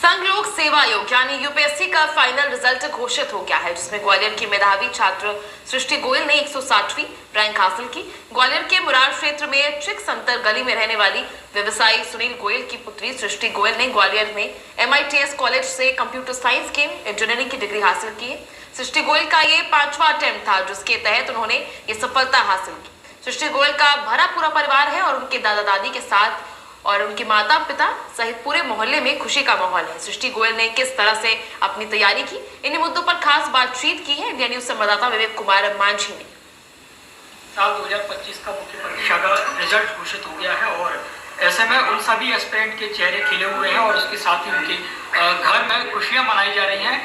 संघ लोक सेवा आयोग यानी यूपीएससी का फाइनल रिजल्ट घोषित हो गया है, जिसमें ग्वालियर की मेधावी छात्र सृष्टि गोयल ने 160वीं रैंक हासिल की। ग्वालियर के मुरार क्षेत्र में चिक संतर गली में रहने वाली व्यवसायी सुनील गोयल की पुत्री सृष्टि गोयल ने ग्वालियर में MITS कॉलेज से कंप्यूटर साइंस के इंजीनियरिंग की डिग्री हासिल की है। सृष्टि गोयल का ये 5वां अटेम्प्ट था, जिसके तहत उन्होंने ये सफलता हासिल की। सृष्टि गोयल का भरा पूरा परिवार है और उनके दादा दादी के साथ और उनके माता पिता सहित पूरे मोहल्ले में खुशी का माहौल है। सृष्टि गोयल ने किस तरह से अपनी तैयारी की, इन्हीं मुद्दों पर खास बातचीत की है इंडिया न्यूज संवाददाता विवेक कुमार मांझी ने। साल 2025 का मुख्य परीक्षा का रिजल्ट घोषित हो गया है और ऐसे में उन सभी एस्पिरेंट के चेहरे खिले हुए हैं और उसके साथ ही उनके घर में खुशियां मनाई जा रही हैं।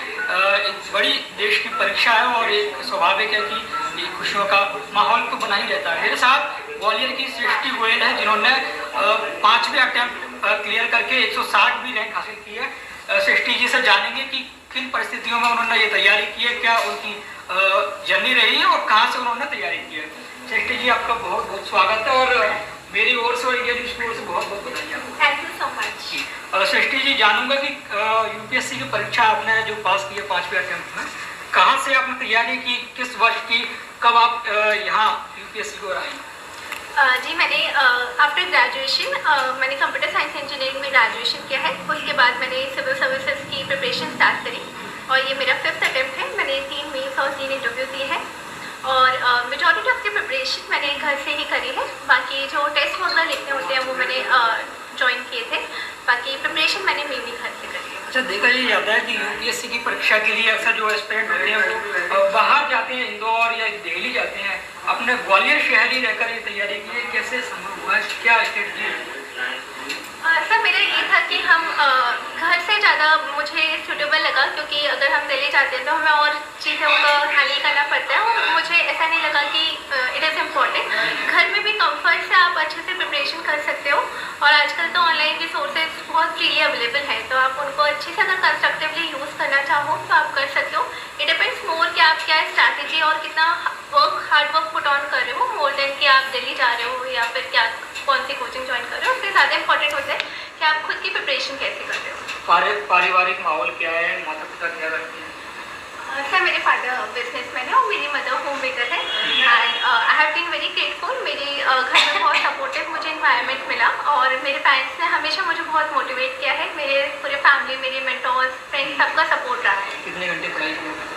एक बड़ी देश की परीक्षा है और एक स्वाभाविक है कि ये खुशियों का माहौल तो बना ही रहता है। मेरे साथ ग्वालियर की सृष्टि गोयल है, जिन्होंने 5वें अटेम्प्ट क्लियर करके 160वीं रैंक हासिल की है। सृष्टि जी से जानेंगे कि किन परिस्थितियों में उन्होंने ये तैयारी की है, क्या उनकी जर्नी रही है और कहाँ से उन्होंने तैयारी की है। सृष्टि जी, आपका बहुत बहुत स्वागत है और मेरी ओर से और इंडिया न्यूज़ की ओर से बहुत बहुत बधाई आपको। Thank you so much. Srishti ji, जानूंगा कि यूपीएससी की परीक्षा आपने जो पास की है 5वें अटेम्प्ट में, कहाँ से आपने तैयारी की, किस वर्ष की, कब आप यहाँ यूपीएससी को आए? जी, मैंने आफ्टर ग्रेजुएशन मैंने कंप्यूटर साइंस इंजीनियरिंग में ग्रेजुएशन किया है। उसके बाद मैंने सिविल सर्विसेज की प्रिपरेशन स्टार्ट करी और ये मेरा 5th अटेम्प्ट है। मैंने 3 मेंस और 3 इंटरव्यू दिए हैं और मेजॉरिटी ऑफ की प्रिपरेशन मैंने घर से ही करी है। बाकी जो टेस्ट वगैरह लिखने होते हैं वो मैंने ज्वाइन किए थे। बाकी प्रिपरेशन मैंने मेनली घर से करी है। अच्छा, देखा ये जाता है कि यूपीएससी की परीक्षा के लिए अक्सर जो एस्पिरेंट होते हैं वो बाहर जाते हैं, इंदौर या दिल्ली जाते हैं। अपने ग्वालियर शहर ही रहकर ये तैयारी की है, कैसे संभव हुआ, क्या स्ट्रेटजी है? सर, मेरा ये था कि हम घर से ज़्यादा मुझे सूटेबल लगा, क्योंकि अगर हम दिल्ली जाते हैं तो हमें और चीज़ों का हैंडल करना पड़ता है और मुझे ऐसा नहीं लगा कि इट इज़ इम्पॉर्टेंट। घर में भी कंफर्ट से आप अच्छे से प्रिपरेशन कर सकते हो और आजकल तो ऑनलाइन रिसोर्सेज बहुत फ्रीली अवेलेबल है, तो आप उनको अच्छे से अगर कंस्ट्रक्टिवली यूज़ करना चाहो तो आप कर सकते हो। इट डिपेंड्स मोर कि आप क्या स्ट्रैटेजी और कितना हार्ड वर्क पुट ऑन कर रहे हो, मोर देन कि आप दिल्ली जा रहे हो या फिर क्या कौन सी कोचिंग ज्वाइन कर रहे हो। उससे ज़्यादा इंपॉर्टेंट होता है कि आप खुद की प्रिपरेशन कैसे कर रहे हो। पारिवारिक माहौल क्या है, माता पिता क्या करते हैं? सर, मेरे फादर बिजनेसमैन है और मेरी मदर होम मेकर है and I have been very grateful. मेरे घर में बहुत सपोर्टिव मुझे इन्वायरमेंट मिला और मेरे पेरेंट्स ने हमेशा मुझे बहुत मोटिवेट किया है। मेरे पूरे फैमिली, मेरे मेंटर्स, फ्रेंड्स, सबका सपोर्ट रहा है। कितने घंटे पढ़ाई की?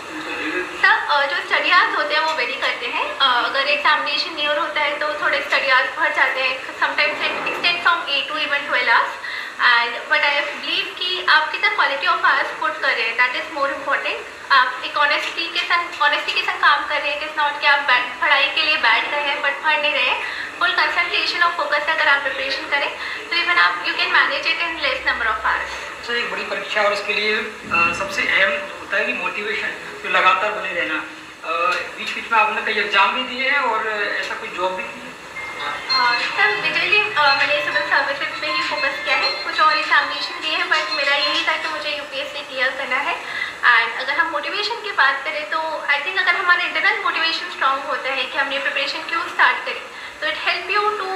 सर, जो स्टडी आवर्स होते हैं वो वेरी करते हैं। अगर एग्जामिनेशन नियर होता है तो थोड़े स्टडी आवर्स बढ़ जाते हैं, sometimes it extend from 8 to even 12 hours and but I believe कि आप कितना क्वालिटी ऑफ आवर्स पुट कर रहे हैं, दैट इज़ मोर इम्पॉर्टेंट। आप एक ऑनेस्टी के संग काम कर रहे हैं। इट इज़ नॉट कि आप पढ़ाई के लिए बैठ गए हैं बट पढ़ नहीं रहे हैं। फुल कंसंट्रेशन और फोकस से अगर आप प्रिपरेशन करें तो इवन आप you can manage it in less number of hours. तो एक बड़ी परीक्षा और उसके लिए सबसे अहम होता है कि मोटिवेशन, जो लगातार बने रहना। बीच बीच में आपने कई एग्जाम भी दिए हैं और ऐसा कोई जॉब भी की है? सर, मेजरली मैंने सिविल सर्विसेज पे ही फोकस किया है। कुछ और एग्जामिनेशन दिए हैं बट मेरा यही था कि मुझे यूपीएससी क्लियर करना है। एंड अगर हम मोटिवेशन की बात करें तो आई थिंक अगर हमारा इंटरनल मोटिवेशन स्ट्रांग होता है कि हमने प्रिपरेशन क्यों स्टार्ट करी, तो it help you to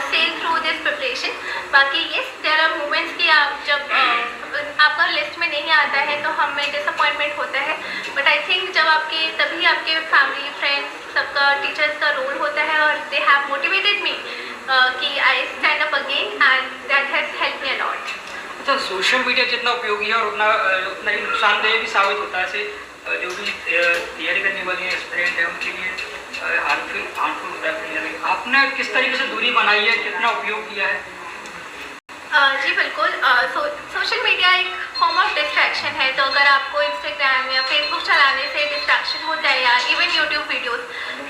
sail through this preparation. बाकी येस, देयर आर मोमेंट्स कि आप जब आपका लिस्ट में नहीं आता है तो हमें डिसअपॉइंटमेंट होता है, बट आई थिंक जब तभी आपके फैमिली, फ्रेंड्स, सबका, टीचर्स का रोल होता है और दे हैव मोटिवेटेड मी कि I stand up again and that has help me a lot. अच्छा, सोशल मीडिया जितना उपयोगी है और उतना ही नुकसानदेह भी साबित होता है। ऐसे जो भी तैयारी करने वाली एस्पिरेंट है उनके लिए हार्मफुल होता है। आपने किस तरीके से दूरी बनाई है, कितना उपयोग किया है? जी बिल्कुल। सोशल मीडिया एक फॉर्म ऑफ डिस्ट्रैक्शन है, तो अगर आपको इंस्टाग्राम या फेसबुक चलाने से डिस्ट्रैक्शन होता है या इवन यूट्यूब वीडियोस,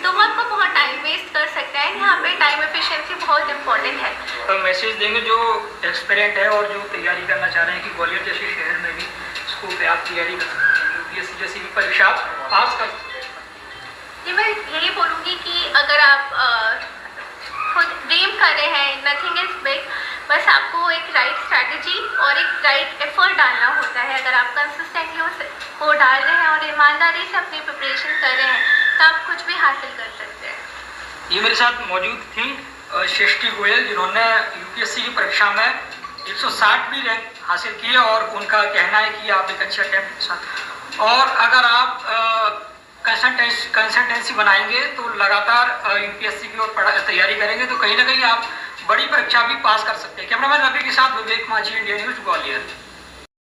तो वो आपको बहुत टाइम वेस्ट कर सकता है। यहाँ पे टाइम एफिशिएंसी बहुत इंपॉर्टेंट है। तो मैसेज देंगे जो एक्सपेरेंट है और जो तैयारी करना चाह रहे हैं कि ग्वालियर जैसे शहर में भी स्कूल पे आप तैयारी कर सकते हैं, यूपीएससी जैसी भी परीक्षा पास कर सकते हैं? जी, मैं यही बोलूँगी कि अगर आप खुद ड्रीम कर रहे हैं, नथिंग इज बिग, बस आपको एक राइट स्ट्रैटेजी और एक राइट एफर्ट डालना होता है। अगर आप कंसिस्टेंटली उसको डाल रहे हैं और ईमानदारी से अपनी प्रिपरेशन कर रहे हैं तो आप कुछ भी हासिल कर सकते हैं। ये मेरे साथ मौजूद थी सृष्टि गोयल, जिन्होंने यूपीएससी की परीक्षा में 160 भी रैंक हासिल किए और उनका कहना है कि आप एक अच्छे अटेम्प्ट के साथ, और अगर आप कंसल्टेंसी बनाएंगे तो लगातार यूपीएससी की ओर तैयारी करेंगे तो कहीं ना कहीं आप बड़ी परीक्षा भी पास कर सकते हैं। कैमरामैन रवि के साथ विवेक माझी, इंडिया न्यूज, ग्वालियर।